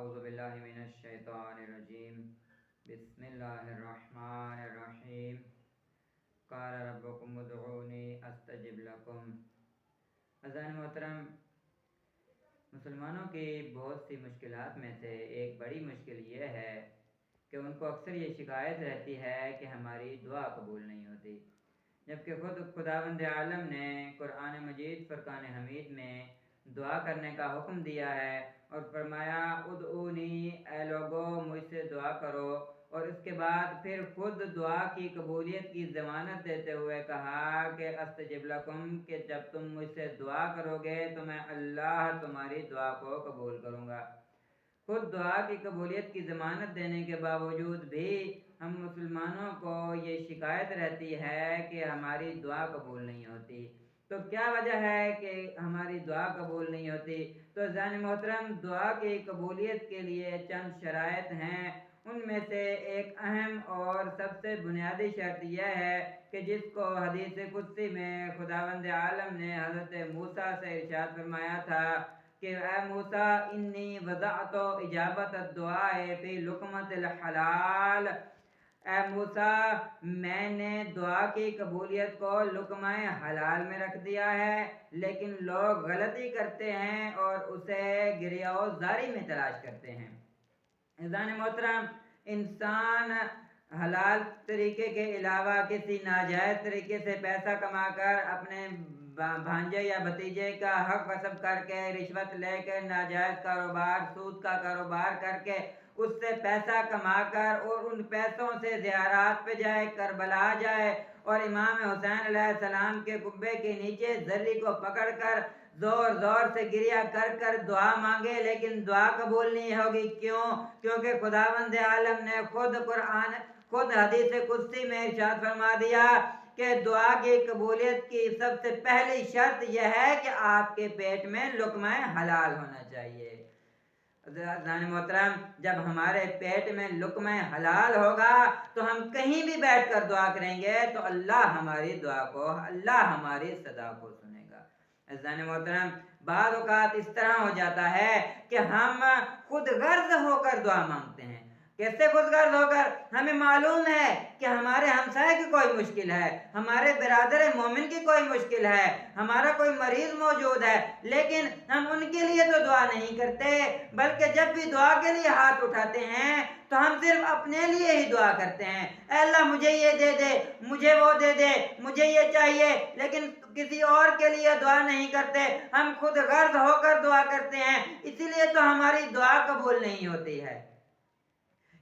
औज़ुबिल्लाहि मिनश्शैतानिर्रजीम बिस्मिल्लाहिर्रहमानिर्रहीम क़ाल रब्बुकुम उदऊनी अस्तजिब लकुम। अज़ान मोहतरम, मुसलमानों की बहुत सी मुश्किलात में से एक बड़ी मुश्किल ये है कि उनको अक्सर ये शिकायत रहती है कि हमारी दुआ कबूल नहीं होती, जबकि खुद खुदावंद आलम ने कुरान मजीद फुरकान हमीद में दुआ करने का हुक्म दिया है और फरमाया उदऊनी, ए लोगो मुझसे दुआ करो। और इसके बाद फिर खुद दुआ की कबूलियत की ज़मानत देते हुए कहा कि अस्तजिब लकुम, कि जब तुम मुझसे दुआ करोगे तो मैं अल्लाह तुम्हारी दुआ को कबूल करूँगा। खुद दुआ की कबूलियत की ज़मानत देने के बावजूद भी हम मुसलमानों को ये शिकायत रहती है कि हमारी दुआ कबूल नहीं होती। तो क्या वजह है कि हमारी दुआ कबूल नहीं होती? तो जान मोहतरम, दुआ की कबूलियत के लिए चंद शराइत हैं। उनमें से एक अहम और सबसे बुनियादी शर्त यह है कि जिसको हदीस कुदसी में खुदावंद आलम ने हज़रत मूसा से इरशाद फरमाया था कि ए मूसा, इन्नी वज़अतो इजाबत दुआए फी लुक़मतिल हलाल। ए मूसा, मैंने दुआ की कबूलियत को लुक़माए हलाल में रख दिया है, लेकिन लोग गलती करते हैं और उसे गिरियाज़ारी में तलाश करते हैं। इज़ान मोहतरम, इंसान हलाल तरीके के अलावा किसी नाजायज़ तरीके से पैसा कमाकर अपने भांजे या भतीजे का हक गस्ब करके, रिश्वत लेकर, नाजायज़ कारोबार, सूद का कारोबार करके उससे पैसा कमाकर और उन पैसों से ज़ियारात पे जाए, करबला जाए और इमाम हुसैन अलैहिस्सलाम के कुब्बे के नीचे जर्री को पकड़कर जोर जोर से गिरिया कर कर दुआ मांगे, लेकिन दुआ कबूल नहीं होगी। क्यों? क्योंकि खुदावंद आलम ने खुद हदीस कुदसी में इरशाद फरमा दिया कि दुआ की कबूलियत की सबसे पहली शर्त यह है कि आपके पेट में लुक़मा हलाल होना चाहिए। जान मोहतरम, जब हमारे पेट में लुक़मा हलाल होगा तो हम कहीं भी बैठकर दुआ करेंगे तो अल्लाह हमारी दुआ को, अल्लाह हमारी सदा को सुनेगा। जान मोहतरम, बाद औक़ात इस तरह हो जाता है कि हम खुद गर्ज होकर दुआ मांगते हैं। कैसे खुद गर्ज होकर? हमें मालूम है कि हमारे हमसाये की कोई मुश्किल है, हमारे बिरादर मोमिन की कोई मुश्किल है, हमारा कोई मरीज मौजूद है, लेकिन हम उनके लिए तो दुआ नहीं करते, बल्कि जब भी दुआ के लिए हाथ उठाते हैं तो हम सिर्फ अपने लिए ही दुआ करते हैं। अल्लाह मुझे ये दे दे, मुझे वो दे दे, मुझे ये चाहिए, लेकिन किसी और के लिए दुआ नहीं करते। हम खुद गर्ज होकर दुआ करते हैं, इसीलिए तो हमारी दुआ कबूल नहीं होती है।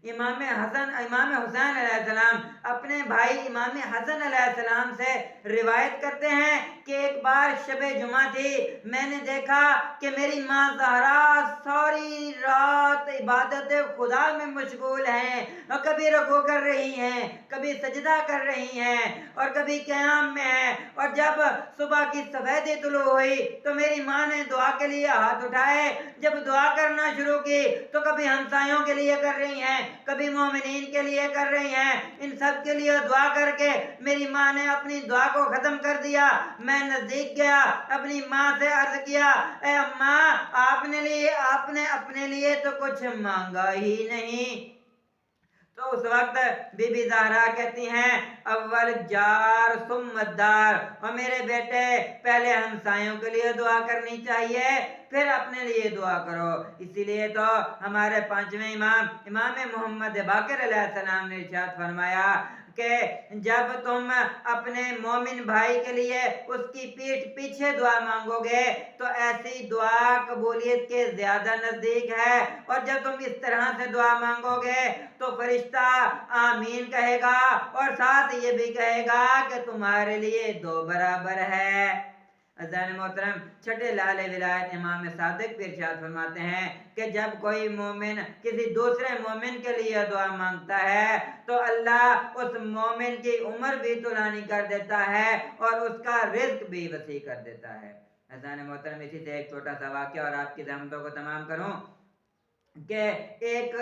इमाम हुसैन अलैहिस्सलाम अपने भाई इमाम हसन अलैहिस्सलाम से रिवायत करते हैं कि एक बार शबे जुमा थी, मैंने देखा कि मेरी माँ ज़हरा सारी रात इबादत खुदा में मशगूल हैं और कभी रुकू कर रही हैं, कभी सजदा कर रही हैं और कभी क़याम में हैं। और जब सुबह की सफ़ेदी तुलू हुई तो मेरी माँ ने दुआ के लिए हाथ उठाए। जब दुआ करना शुरू की तो कभी हमसायों के लिए कर रही हैं, कभी मोमिनीन के लिए कर रही हैं। इन सब के लिए दुआ करके मेरी माँ ने अपनी दुआ को ख़त्म कर दिया। मैं नज़दीक गया, अपनी माँ से अर्ज़ किया, ए अम्मा, आपने अपने लिए तो कुछ मांगा ही नहीं। तो उस वक्त बीबी ज़हरा कहती हैं, अव्वल जार सुम्मा दार, और मेरे बेटे, पहले हमसायों के लिए दुआ करनी चाहिए, फिर अपने लिए दुआ करो। इसीलिए तो हमारे पांचवें इमाम मोहम्मद बाक़िर अलैहिस्सलाम ने इरशाद फरमाया कि जब तुम अपने मोमिन भाई के लिए उसकी पीठ पीछे दुआ मांगोगे तो ऐसी दुआ कबूलियत के ज़्यादा नज़दीक है। और जब तुम इस तरह से दुआ मांगोगे तो फरिश्ता आमीन कहेगा और साथ ये भी कहेगा कि तुम्हारे लिए दो बराबर है। अज़ान मोहतरम, छठे लाले विलायत इमाम सादिक भी इरशाद फरमाते हैं कि जब कोई मोमिन किसी दूसरे मोमिन के लिए दुआ मांगता है तो अल्लाह उस मोमिन की उम्र भी तुलानी कर देता है और उसका रिज़्क भी वसी कर देता है। अज़ान मोहतरम, इसी से एक छोटा सा वाक़या और आपकी ज़हमतों को तमाम करूँ कि एक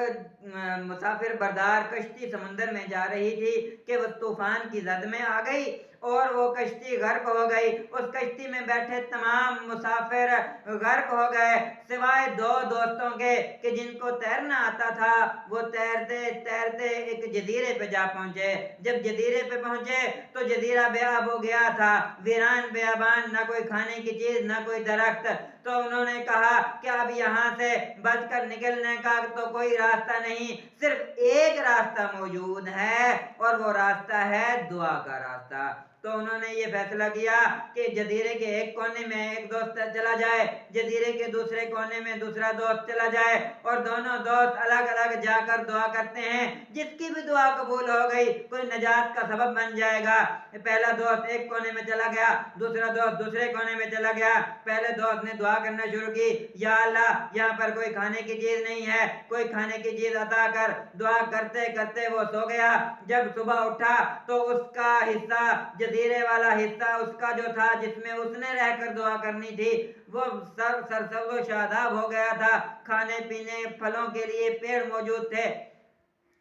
मुसाफिर बरदार कश्ती समुंदर में जा रही थी कि वह तूफान की जद में आ गई और वो कश्ती गर्क हो गई। उस कश्ती में बैठे तमाम मुसाफिर गर्क हो गए सिवाय दो दोस्तों के कि जिनको तैरना आता था। वो तैरते तैरते एक जजीरे पे जा पहुंचे। जब जजीरे पे पहुंचे तो जजीरा बेआब हो गया था, वीरान बेआबान, ना कोई खाने की चीज ना कोई दरख्त। तो उन्होंने कहा कि अब यहाँ से बचकर निकलने का तो कोई रास्ता नहीं, सिर्फ एक रास्ता मौजूद है और वो रास्ता है दुआ का रास्ता। तो उन्होंने ये फैसला किया कि जजीरे के एक कोने में एक दोस्त चला जाए, जजीरे के दूसरे कोने में दूसरा दोस्त चला जाए और दोनों दोस्त अलग अलग जाकर दुआ करते हैं। जिसकी भी दुआ कबूल हो गई कोई नजात का सबब बन जाएगा। पहला दोस्त एक कोने में चला गया, दूसरा दोस्त दूसरे कोने में चला गया। पहले दोस्त ने दुआ करना शुरू की, या अल्लाह यहाँ पर कोई खाने की चीज नहीं है, कोई खाने की चीज अता कर। दुआ करते करते वो सो गया। जब सुबह उठा तो उसका हिस्सा, जजीरे वाला हिस्सा उसका जो था जिसमें उसने रहकर दुआ करनी थी, वो सरसब्ज़ शादाब हो गया था। खाने पीने फलों के लिए पेड़ मौजूद थे।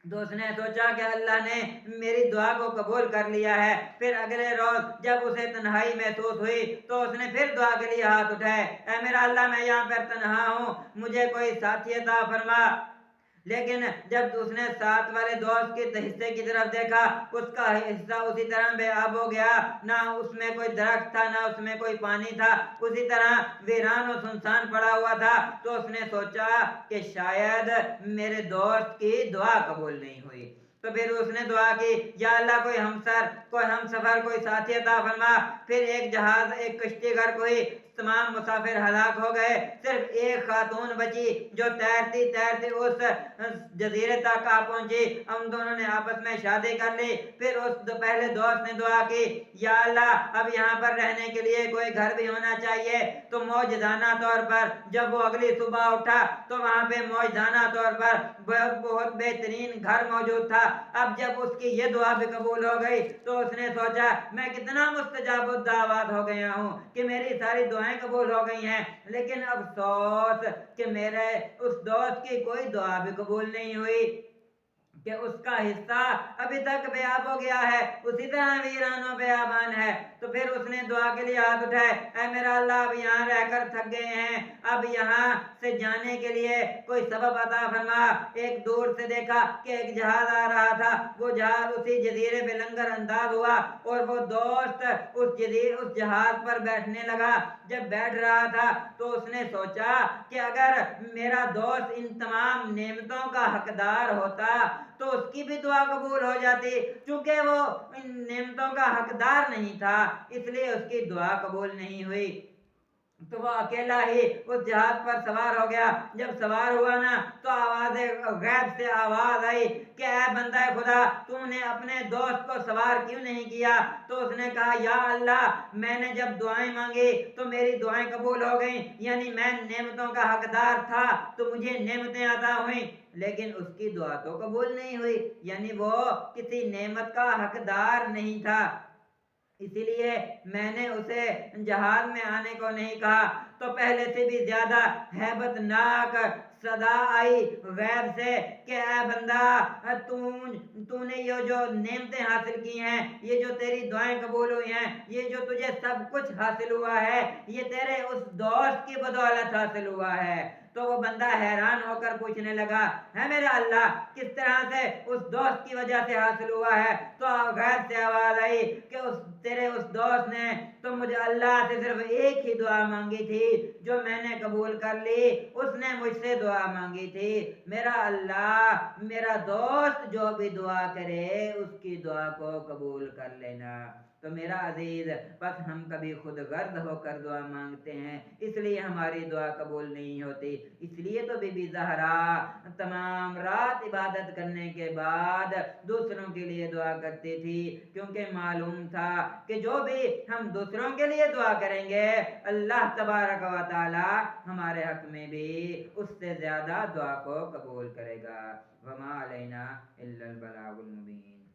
तो उसने सोचा कि अल्लाह ने मेरी दुआ को कबूल कर लिया है। फिर अगले रोज जब उसे तन्हाई महसूस हुई तो उसने फिर दुआ के लिए हाथ उठाए, ऐ मेरा अल्लाह मैं यहाँ पर तन्हा हूँ, मुझे कोई साथी अता फरमा। लेकिन जब उसने साथ वाले दोस्त के हिस्से की तरफ देखा, उसका हिस्सा उसी तरह बेआब हो गया, ना उसमें कोई दरख्त था ना उसमें कोई पानी था, उसी तरह वीरान और सुनसान पड़ा हुआ था। तो उसने सोचा कि शायद मेरे दोस्त की दुआ कबूल नहीं हुई। तो फिर उसने दुआ की, या अल्लाह कोई हमसफर कोई साथी अता फरमा। फिर एक जहाज, एक कश्ती गर्क हुई, तमाम मुसाफिर हलाक हो गए। सिर्फ एक खातून बची जो तैरती तैरती उस जजीरे तक आ पहुंची। हम दोनों ने आपस में शादी कर ली। फिर उस पहले दोस्त ने दुआ की, या अल्लाह अब यहाँ पर रहने के लिए कोई घर भी होना चाहिए। तो मौजदाना तौर पर जब वो अगली सुबह उठा तो वहाँ पे मौजदाना तौर पर बहुत बेहतरीन घर मौजूद था। अब जब उसकी ये दुआ भी कबूल हो गई तो उसने सोचा मैं कितना मुस्तजाब दावत हो गया हूँ कि मेरी सारी दुआएं कबूल हो गई हैं। लेकिन अफसोस कि मेरे उस दोस्त की कोई दुआ भी कबूल नहीं हुई कि उसका हिस्सा अभी तक बेआब हो गया है, उसी तरह वीरान बेआबान है। तो फिर उसने दुआ के लिए हाथ उठाए, ऐ मेरा अल्लाह अब यहाँ रहकर थक गए हैं, अब यहाँ से जाने के लिए कोई सबब अता फरमा। एक दूर से देखा कि एक जहाज आ रहा था। वो जहाज उसी जजीरे पे लंगर अंदाज हुआ और वो दोस्त उस जहाज पर बैठने लगा। जब बैठ रहा था तो उसने सोचा कि अगर मेरा दोस्त इन तमाम नेमतों का हकदार होता तो उसकी भी दुआ कबूल हो जाती। चूंकि वो इन नेमतों का हकदार नहीं था इसलिए उसकी दुआ कबूल नहीं हुई। तो वो अकेला ही उस जहाज पर सवार हो गया। जब सवार हुआ ना तो गैब से आवाज आई कि ऐ बंदा खुदा, तूने अपने दोस्त को सवार क्यों नहीं किया। तो उसने कहा, या अल्लाह मैंने जब दुआएं मांगी तो मेरी दुआएं कबूल हो गईं, यानी मैं नेमतों का हकदार था तो मुझे नेमतें अता हुई, लेकिन उसकी दुआ तो कबूल नहीं हुई, यानी वो किसी नेमत का हकदार नहीं था, इसीलिए मैंने उसे जहाज में आने को नहीं कहा। तो पहले से भी ज्यादा हैबतनाक सदा आई गैब से कि ऐ बंदा, तूने ये जो नेमतें हासिल की हैं, ये जो तेरी दुआएं कबूल हुई हैं, ये जो तुझे सब कुछ हासिल हुआ है, ये तेरे उस दोस्त की बदौलत हासिल हुआ है। तो वो बंदा हैरान होकर पूछने लगा, है मेरा अल्लाह किस तरह से उस दोस्त की वजह से हासिल हुआ है। तो गैब से आवाज आई कि तेरे उस दोस्त ने तो मुझे अल्लाह से सिर्फ एक ही दुआ मांगी थी जो मैंने कबूल कर ली, उसने मुझसे दुआ मांगी थी, मेरा अल्लाह मेरा दोस्त जो भी दुआ करे उसकी दुआ को कबूल कर लेना। तो मेरा अजीज, बस हम कभी खुद गर्द होकर दुआ मांगते हैं इसलिए हमारी दुआ कबूल नहीं होती। इसलिए तो बीबी ज़हरा तमाम रात इबादत करने के बाद दूसरों के लिए दुआ करती थी, क्योंकि मालूम था कि जो भी हम दूसरों के लिए दुआ करेंगे अल्लाह तबारक व तआला हमारे हक में भी उससे ज्यादा दुआ को कबूल करेगा। वमा अलैना इल्लल बलागुल मुबीन।